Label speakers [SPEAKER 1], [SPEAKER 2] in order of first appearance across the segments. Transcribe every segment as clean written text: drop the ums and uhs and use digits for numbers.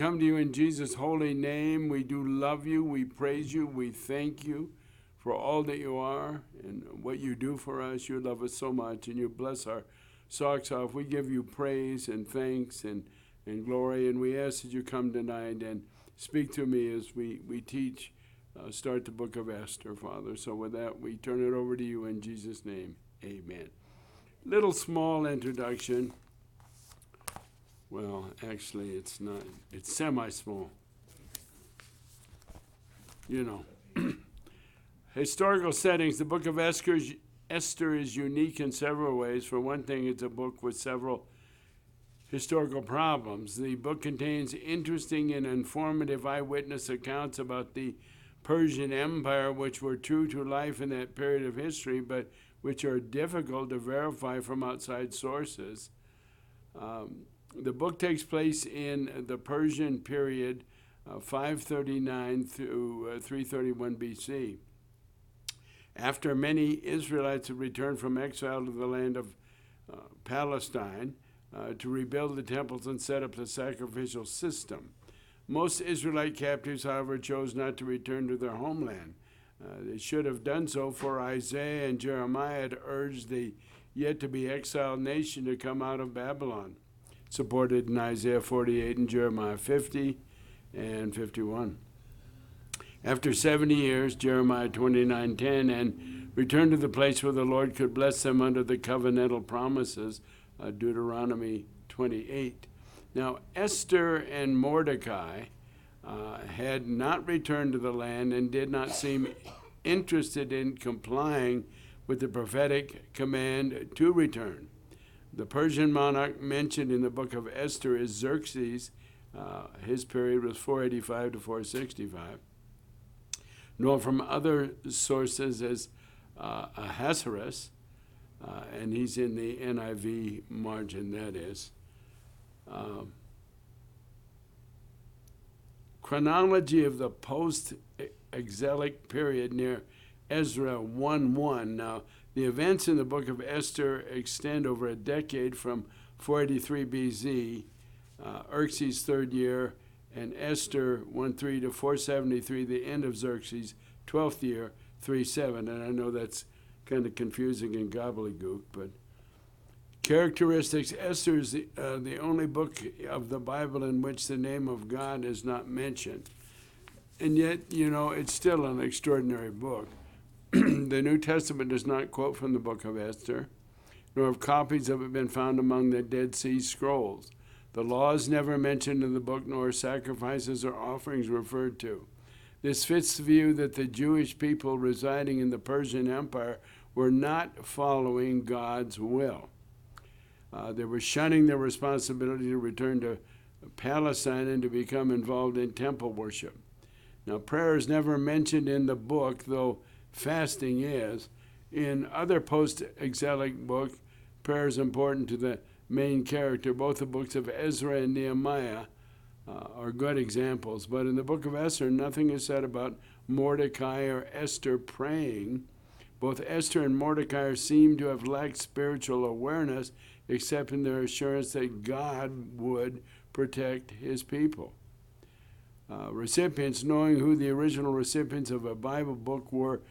[SPEAKER 1] Come to you in Jesus' holy name. We do love you. We praise you. We thank you for all that you are and what you do for us. You love us so much, and you bless our socks off. We give you praise and thanks and glory, and we ask that you come tonight and speak to me as we teach, start the book of Esther, Father. So with that, we turn it over to you in Jesus' name. Amen. Little small introduction. Well, actually, it's not. It's semi-small. You know. Historical settings. The book of Esther is unique in several ways. For one thing, it's a book with several historical problems. The book contains interesting and informative eyewitness accounts about the Persian Empire, which were true to life in that period of history, but which are difficult to verify from outside sources. The book takes place in the Persian period, 539 through 331 BC. After many Israelites had returned from exile to the land of Palestine to rebuild the temples and set up the sacrificial system. Most Israelite captives, however, chose not to return to their homeland. They should have done so, for Isaiah and Jeremiah had urged the yet-to-be exiled nation to come out of Babylon, supported in Isaiah 48 and Jeremiah 50 and 51. After 70 years, Jeremiah 29:10, and returned to the place where the Lord could bless them under the covenantal promises, Deuteronomy 28. Now, Esther and Mordecai had not returned to the land and did not seem interested in complying with the prophetic command to return. The Persian monarch mentioned in the book of Esther is Xerxes. His period was 485 to 465. Known from other sources as Ahasuerus, and he's in the NIV margin, that is. Chronology of the post-exilic period near Ezra 1:1. Now, the events in the book of Esther extend over a decade from 483 BC, Xerxes' third year, and Esther 1:3 to 473, the end of Xerxes' 12th year, 3:7. And I know that's kind of confusing and gobbledygook, but characteristics. Esther is the only book of the Bible in which the name of God is not mentioned. And yet, it's still an extraordinary book. The New Testament does not quote from the book of Esther, nor have copies of it been found among the Dead Sea Scrolls. The law is never mentioned in the book, nor sacrifices or offerings referred to. This fits the view that the Jewish people residing in the Persian Empire were not following God's will. They were shunning their responsibility to return to Palestine and to become involved in temple worship. Now, prayer is never mentioned in the book, though fasting is. In other post-exilic books, prayer is important to the main character. Both the books of Ezra and Nehemiah are good examples. But in the book of Esther, nothing is said about Mordecai or Esther praying. Both Esther and Mordecai seem to have lacked spiritual awareness, except in their assurance that God would protect his people. Recipients, knowing who the original recipients of a Bible book were,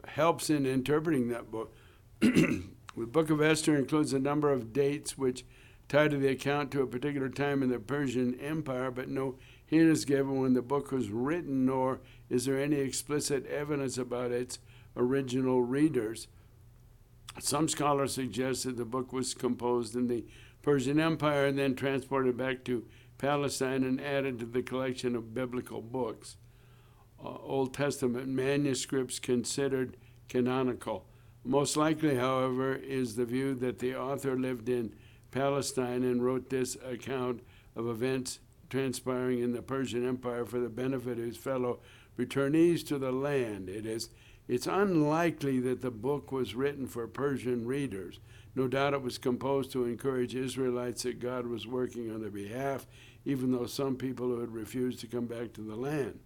[SPEAKER 1] helps in interpreting that book. The book of Esther includes a number of dates which tie to the account to a particular time in the Persian Empire, but no hint is given when the book was written, nor is there any explicit evidence about its original readers. Some scholars suggest that the book was composed in the Persian Empire and then transported back to Palestine and added to the collection of biblical books. Old Testament manuscripts considered canonical. Most likely, however, is the view that the author lived in Palestine and wrote this account of events transpiring in the Persian Empire for the benefit of his fellow returnees to the land. It's unlikely that the book was written for Persian readers. No doubt it was composed to encourage Israelites that God was working on their behalf, even though some people who had refused to come back to the land.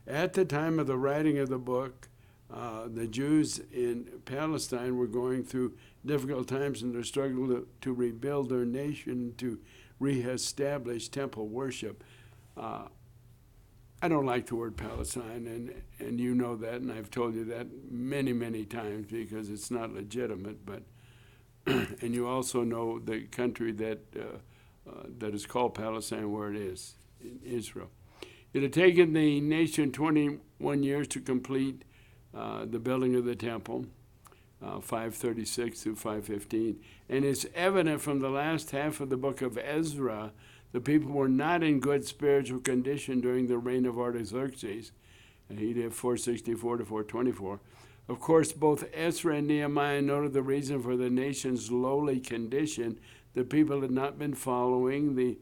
[SPEAKER 1] At the time of the writing of the book, the Jews in Palestine were going through difficult times in their struggle to rebuild their nation, to reestablish temple worship. I don't like the word Palestine, and you know that, and I've told you that many, many times because it's not legitimate. But and you also know the country that is called Palestine, where it is, in Israel. It had taken the nation 21 years to complete the building of the temple, 536 through 515, and it's evident from the last half of the book of Ezra. The people were not in good spiritual condition during the reign of Artaxerxes. He lived 464 to 424. Of course, both Ezra and Nehemiah noted the reason for the nation's lowly condition. The people had not been following the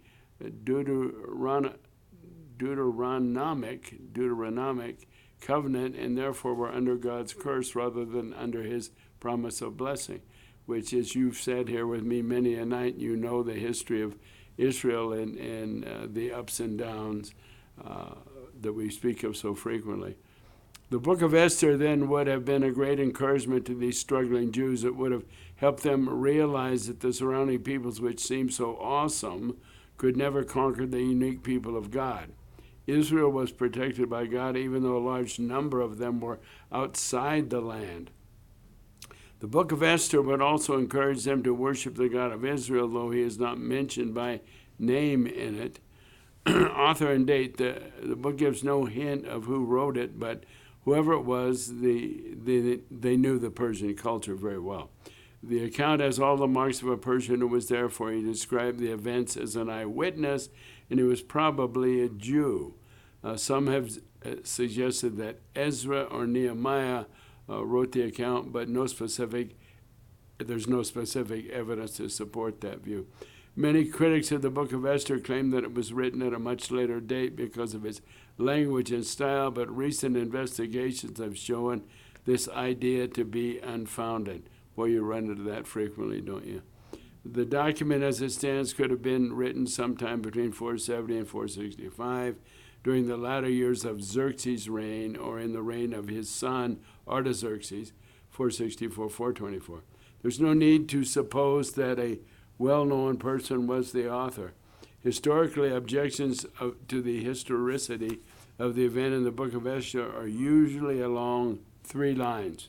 [SPEAKER 1] Deuteronomic covenant and therefore were under God's curse rather than under his promise of blessing, which, as you've said here with me many a night, you know the history of Israel and the ups and downs that we speak of so frequently. The book of Esther then would have been a great encouragement to these struggling Jews. It would have helped them realize that the surrounding peoples, which seemed so awesome, could never conquer the unique people of God. Israel was protected by God, even though a large number of them were outside the land. The book of Esther would also encourage them to worship the God of Israel, though he is not mentioned by name in it. Author and date, the book gives no hint of who wrote it, but whoever it was, they knew the Persian culture very well. The account has all the marks of a Persian who was there, for he described the events as an eyewitness, and he was probably a Jew. Some have suggested that Ezra or Nehemiah wrote the account, but there's no specific evidence to support that view. Many critics of the book of Esther claim that it was written at a much later date because of its language and style, but recent investigations have shown this idea to be unfounded. Boy, you run into that frequently, don't you? The document as it stands could have been written sometime between 470 and 465, during the latter years of Xerxes' reign, or in the reign of his son Artaxerxes, 464, 424. There's no need to suppose that a well-known person was the author. Historically, objections to the historicity of the event in the book of Esther are usually along three lines.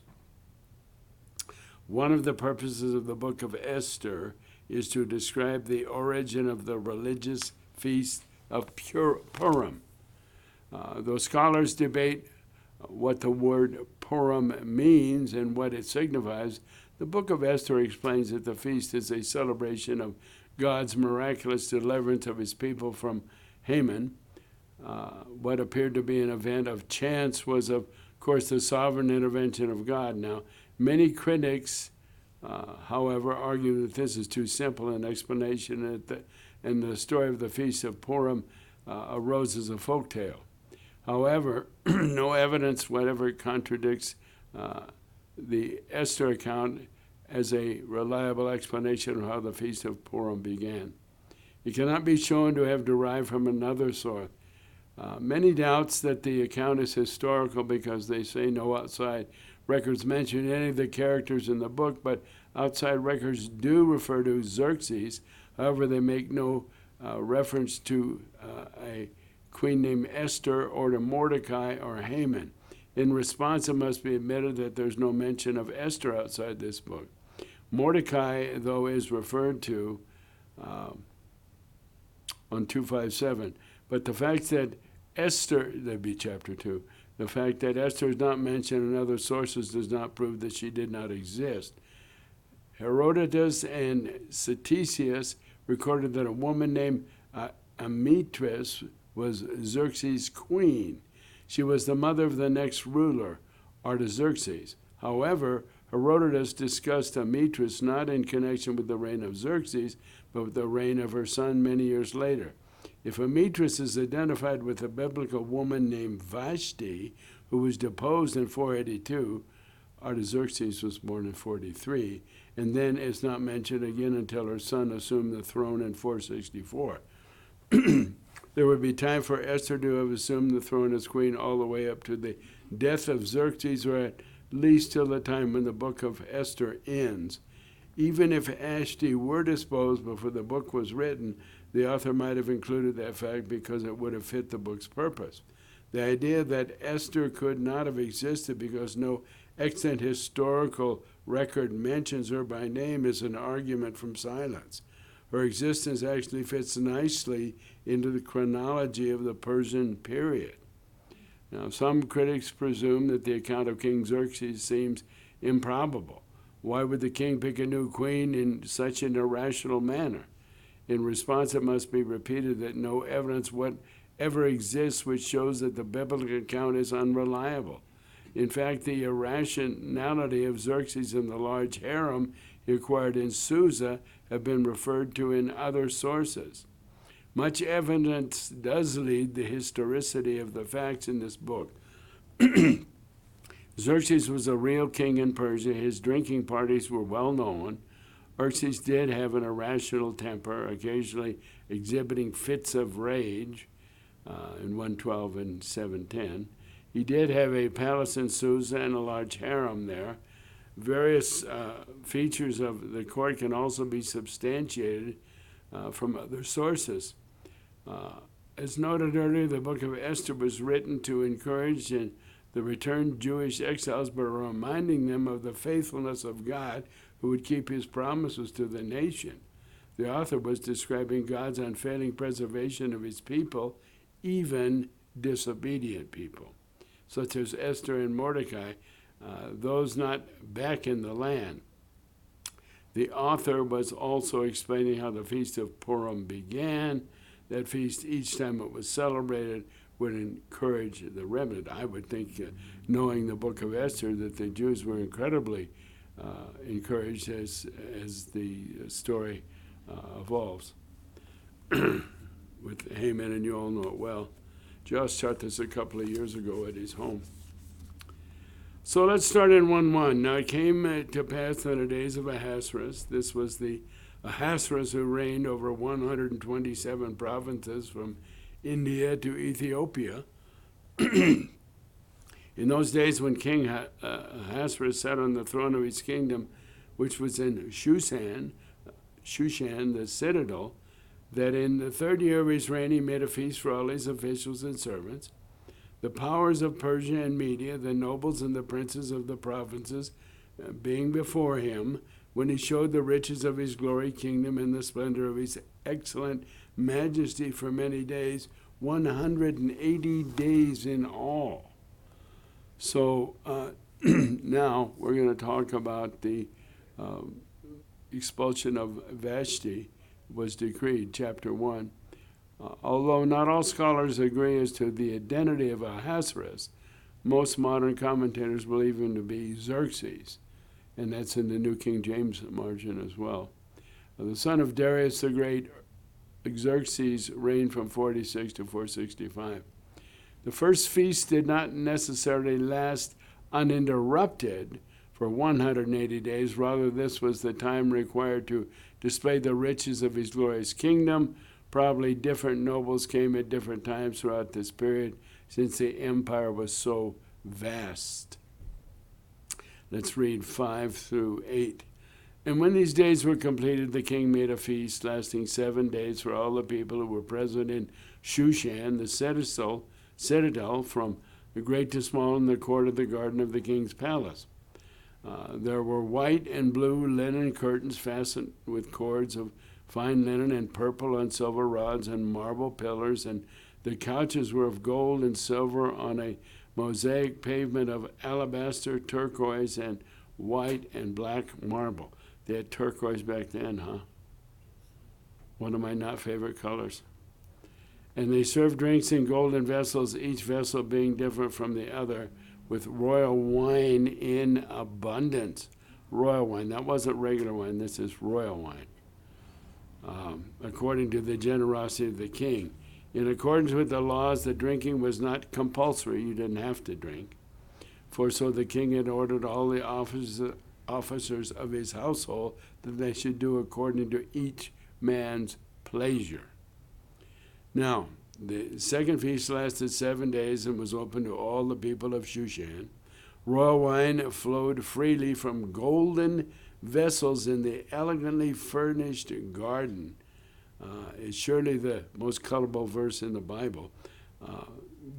[SPEAKER 1] One of the purposes of the book of Esther is to describe the origin of the religious feast of Purim. Though scholars debate what the word Purim means and what it signifies, the book of Esther explains that the feast is a celebration of God's miraculous deliverance of his people from Haman. What appeared to be an event of chance was, of course, the sovereign intervention of God. Now, many critics, however, argue that this is too simple an explanation, and the story of the Feast of Purim arose as a folktale. However, no evidence whatever contradicts the Esther account as a reliable explanation of how the Feast of Purim began. It cannot be shown to have derived from another source. Many doubts that the account is historical because they say no outside records mention any of the characters in the book, but outside records do refer to Xerxes. However, they make no reference to a queen named Esther or to Mordecai or Haman. In response, it must be admitted that there's no mention of Esther outside this book. Mordecai, though, is referred to on 257. But the fact that Esther, that'd be chapter 2, the fact that Esther is not mentioned in other sources does not prove that she did not exist. Herodotus and Ctesias recorded that a woman named Amytris was Xerxes' queen. She was the mother of the next ruler, Artaxerxes. However, Herodotus discussed Amytris not in connection with the reign of Xerxes, but with the reign of her son many years later. If Amytris is identified with a biblical woman named Vashti, who was deposed in 482, Artaxerxes was born in 43, and then is not mentioned again until her son assumed the throne in 464. There would be time for Esther to have assumed the throne as queen all the way up to the death of Xerxes, or at least till the time when the book of Esther ends. Even if Vashti were disposed before the book was written, The author might have included that fact because it would have fit the book's purpose. The idea that Esther could not have existed because no extant historical record mentions her by name is an argument from silence. Her existence actually fits nicely into the chronology of the Persian period. Now, some critics presume that the account of King Xerxes seems improbable. Why would the king pick a new queen in such an irrational manner? In response, it must be repeated that no evidence whatever exists which shows that the biblical account is unreliable. In fact, the irrationality of Xerxes and the large harem he acquired in Susa have been referred to in other sources. Much evidence does lead the historicity of the facts in this book. Xerxes was a real king in Persia. His drinking parties were well known. Xerxes did have an irrational temper, occasionally exhibiting fits of rage in 112 and 710. He did have a palace in Susa and a large harem there. Various features of the court can also be substantiated from other sources. As noted earlier, the book of Esther was written to encourage the returned Jewish exiles by reminding them of the faithfulness of God who would keep his promises to the nation. The author was describing God's unfailing preservation of his people, even disobedient people, such as Esther and Mordecai, those not back in the land. The author was also explaining how the Feast of Purim began. That feast, each time it was celebrated, would encourage the remnant. I would think, knowing the book of Esther, that the Jews were incredibly encouraged as the story evolves. With Haman, and you all know it well. Josh taught this a couple of years ago at his home. So let's start in 1:1. Now it came to pass in the days of Ahasuerus. This was the Ahasuerus who reigned over 127 provinces from India to Ethiopia. In those days when King Ahasuerus sat on the throne of his kingdom, which was in Shushan, the citadel, that in the 3rd year of his reign he made a feast for all his officials and servants. The powers of Persia and Media, the nobles and the princes of the provinces, being before him, when he showed the riches of his glory, kingdom, and the splendor of his excellent majesty for many days, 180 days in all. So now we're going to talk about the expulsion of Vashti was decreed, chapter 1. Although not all scholars agree as to the identity of Ahasuerus, most modern commentators believe him to be Xerxes, and that's in the New King James margin as well. The son of Darius the Great, Xerxes reigned from 46 to 465. The first feast did not necessarily last uninterrupted for 180 days. Rather, this was the time required to display the riches of his glorious kingdom. Probably different nobles came at different times throughout this period, since the empire was so vast. Let's read 5 through 8. And when these days were completed, the king made a feast lasting 7 days for all the people who were present in Shushan, the citadel, from the great to small, in the court of the garden of the king's palace. There were white and blue linen curtains fastened with cords of fine linen and purple and silver rods and marble pillars, and the couches were of gold and silver on a mosaic pavement of alabaster, turquoise, and white and black marble. They had turquoise back then, huh? One of my not favorite colors. And they served drinks in golden vessels, each vessel being different from the other, with royal wine in abundance. Royal wine, that wasn't regular wine, this is royal wine. According to the generosity of the king. In accordance with the laws, the drinking was not compulsory. You didn't have to drink. For so the king had ordered all the officers of his household that they should do according to each man's pleasure. Now, the second feast lasted 7 days and was open to all the people of Shushan. Royal wine flowed freely from golden vessels in the elegantly furnished garden It's surely the most colorful verse in the Bible.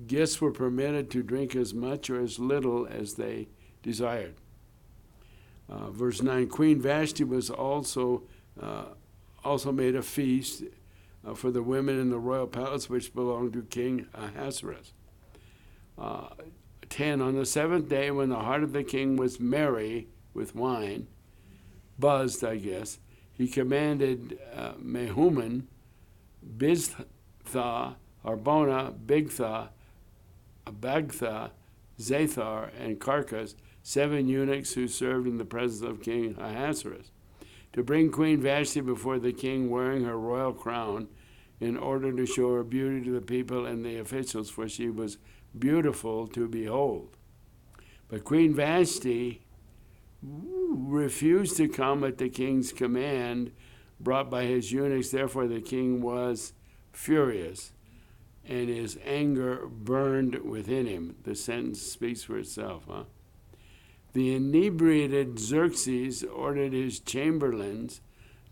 [SPEAKER 1] Guests were permitted to drink as much or as little as they desired. Verse 9, Queen Vashti was also made a feast for the women in the royal palace which belonged to King Ahasuerus. 10, on the seventh day when the heart of the king was merry with wine, buzzed, I guess, he commanded Mehuman, Biztha, Harbona, Bigtha, Abagtha, Zathar, and Carcas, 7 eunuchs who served in the presence of King Ahasuerus, to bring Queen Vashti before the king wearing her royal crown in order to show her beauty to the people and the officials, for she was beautiful to behold. But Queen Vashti refused to come at the king's command brought by his eunuchs. Therefore the king was furious, and his anger burned within him. The sentence speaks for itself, huh? The inebriated Xerxes ordered his chamberlains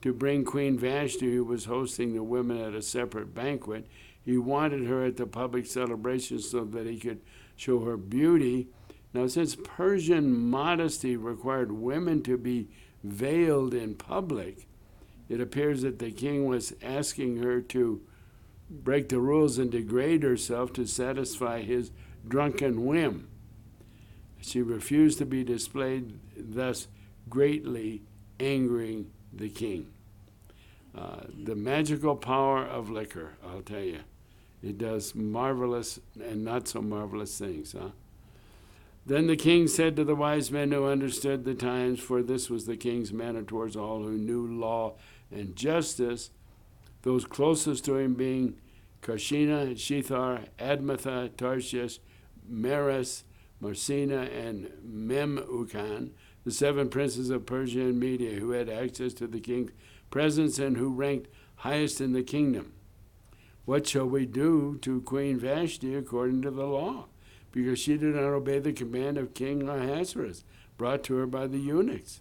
[SPEAKER 1] to bring Queen Vashti, who was hosting the women at a separate banquet. He wanted her at the public celebration so that he could show her beauty. Now, since Persian modesty required women to be veiled in public, it appears that the king was asking her to break the rules and degrade herself to satisfy his drunken whim. She refused to be displayed, thus greatly angering the king. The magical power of liquor, I'll tell you. It does marvelous and not so marvelous things, huh? Then the king said to the wise men who understood the times, for this was the king's manner towards all who knew law and justice, those closest to him being Karshina, Shethar, Admatha, Tarshish, Meres, Marsina, and Memucan, the 7 princes of Persia and Media, who had access to the king's presence and who ranked highest in the kingdom. What shall we do to Queen Vashti according to the law? Because she did not obey the command of King Ahasuerus, brought to her by the eunuchs.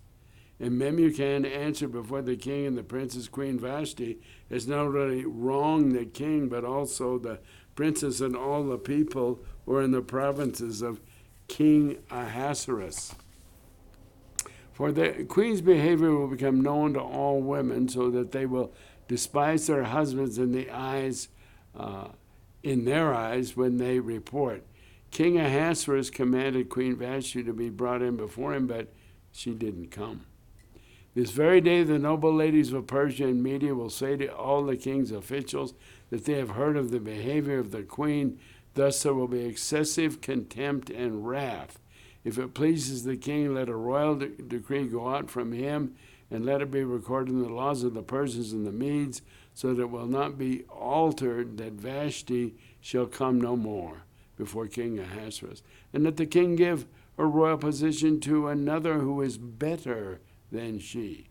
[SPEAKER 1] And Memucan answered before the king and the princess, Queen Vashti has not only wronged the king, but also the princess and all the people who are in the provinces of King Ahasuerus. For the queen's behavior will become known to all women, so that they will despise their husbands in their eyes when they report. King Ahasuerus commanded Queen Vashti to be brought in before him, but she didn't come. This very day the noble ladies of Persia and Media will say to all the king's officials that they have heard of the behavior of the queen. Thus there will be excessive contempt and wrath. If it pleases the king, let a royal decree go out from him, and let it be recorded in the laws of the Persians and the Medes, so that it will not be altered, that Vashti shall come no more before King Ahasuerus, and that the king give her royal position to another who is better than she.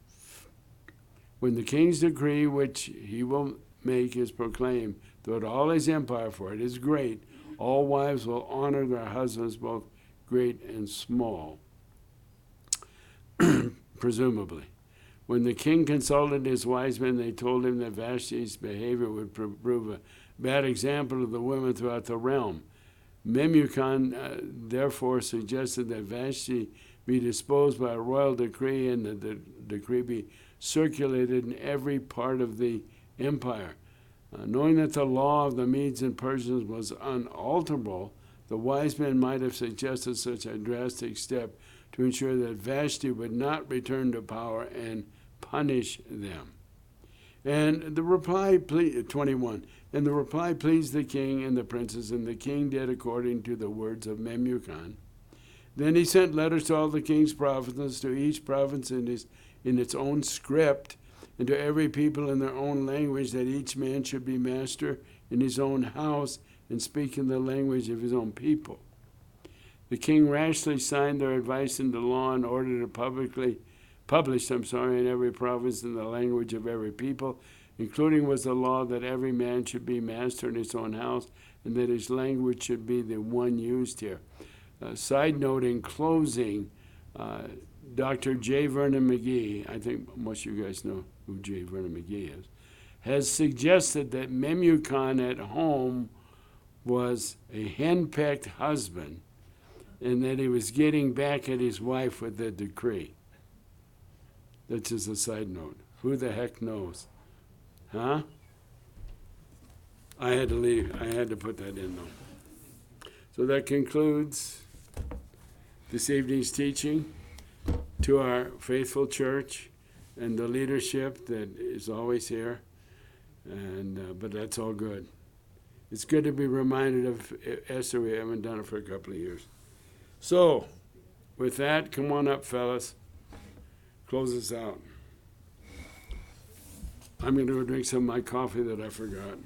[SPEAKER 1] When the king's decree, which he will make, is proclaimed throughout all his empire, for it is great, all wives will honor their husbands, both great and small, presumably. When the king consulted his wise men, they told him that Vashti's behavior would prove a bad example to the women throughout the realm. Memucan therefore suggested that Vashti be disposed by a royal decree, and that the decree be circulated in every part of the empire. Knowing that the law of the Medes and Persians was unalterable, the wise men might have suggested such a drastic step to ensure that Vashti would not return to power and punish them. And the reply, 21, and the reply pleased the king and the princes, and the king did according to the words of Memucan. Then he sent letters to all the king's provinces, to each province in its own script, and to every people in their own language, that each man should be master in his own house and speak in the language of his own people. The king rashly signed their advice into law in order to publish in every province in the language of every people, including was the law that every man should be master in his own house, and that his language should be the one used here. Side note in closing, Dr. J. Vernon McGee, I think most of you guys know who J. Vernon McGee is, has suggested that Memucan at home was a henpecked husband and that he was getting back at his wife with the decree. That's just a side note. Who the heck knows? Huh? I had to leave. I had to put that in, though. So that concludes this evening's teaching. To our faithful church and the leadership that is always here, but that's all good. It's good to be reminded of Esther. We haven't done it for a couple of years. So, with that, come on up, fellas. Close us out. I'm going to go drink some of my coffee that I forgot.